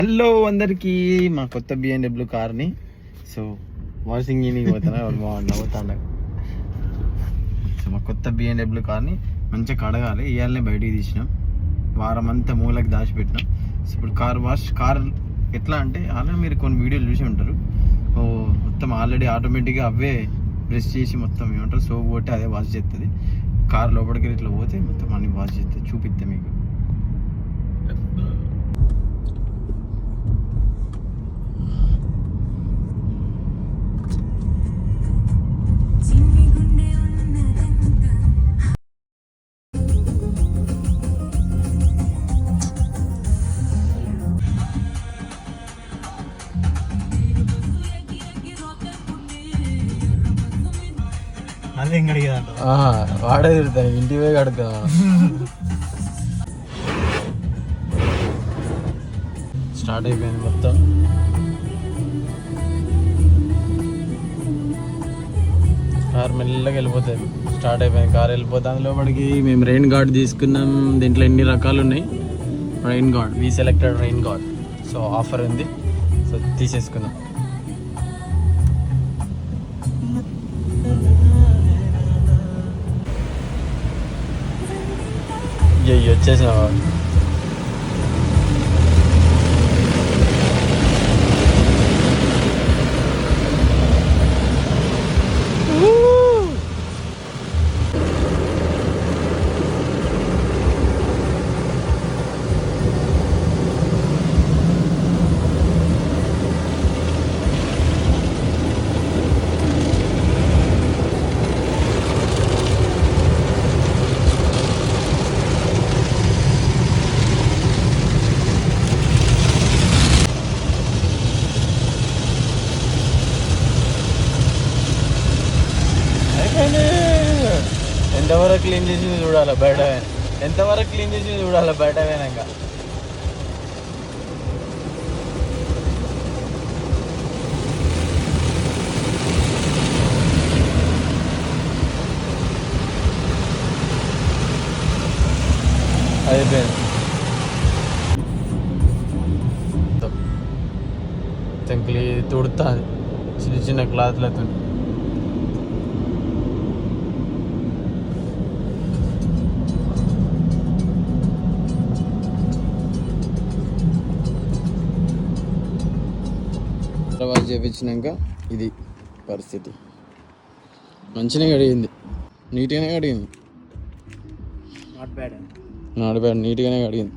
Hello అందరికి, మా కొత్త BMW కార్ని సో వాషింగ్ పోతున్నా నవ్వుతాండ. సో మా కొత్త BMW కార్ని మంచిగా కడగాలి. ఇవాళనే బయటికి తీసినాం, వారం అంతా మూలకి దాచిపెట్టినాం. సో ఇప్పుడు కార్ ఎట్లా అంటే ఆల్రెడీ మీరు కొన్ని వీడియోలు చూసి ఉంటారు. మొత్తం ఆల్రెడీ ఆటోమేటిక్గా అవే బ్రష్ చేసి మొత్తం ఏమంటారు సోప్ కొట్టి అదే వాష్ చేస్తుంది. కార్ లోపలికి ఇట్లా పోతే మొత్తం అన్ని వాష్ చేస్తుంది. చూపిస్తే మీకు వాడే తిడతాను, ఇంటికి పోయి కడుగుతా. స్టార్ట్ అయిపోయింది మొత్తం. కార్ మెల్లగా వెళ్ళిపోతుంది. స్టార్ట్ అయిపోయింది, కార్ వెళ్ళిపోతుంది. లోపలికి మేము రెయిన్ గార్డ్ తీసుకున్నాం. దీంట్లో ఎన్ని రకాలు ఉన్నాయి. Rain guard, we selected rain guard. So offer ఉంది, సో తీసేసుకున్నాం. వచ్చేసినా ఎంతవరకు క్లీన్ చేసి చూడాలి బయట, ఎంతవరకు క్లీన్ చేసి చూడాలి బయట పోయినాక. అయిపోయింది చెంకులు తుడుతుంది చిన్న చిన్న క్లాత్లతో. వాష్ చేయించినాక ఇది పరిస్థితి. మంచిగా కడిగింది, నీట్గానే కడిగింది. Not bad, నీట్గానే కడిగింది.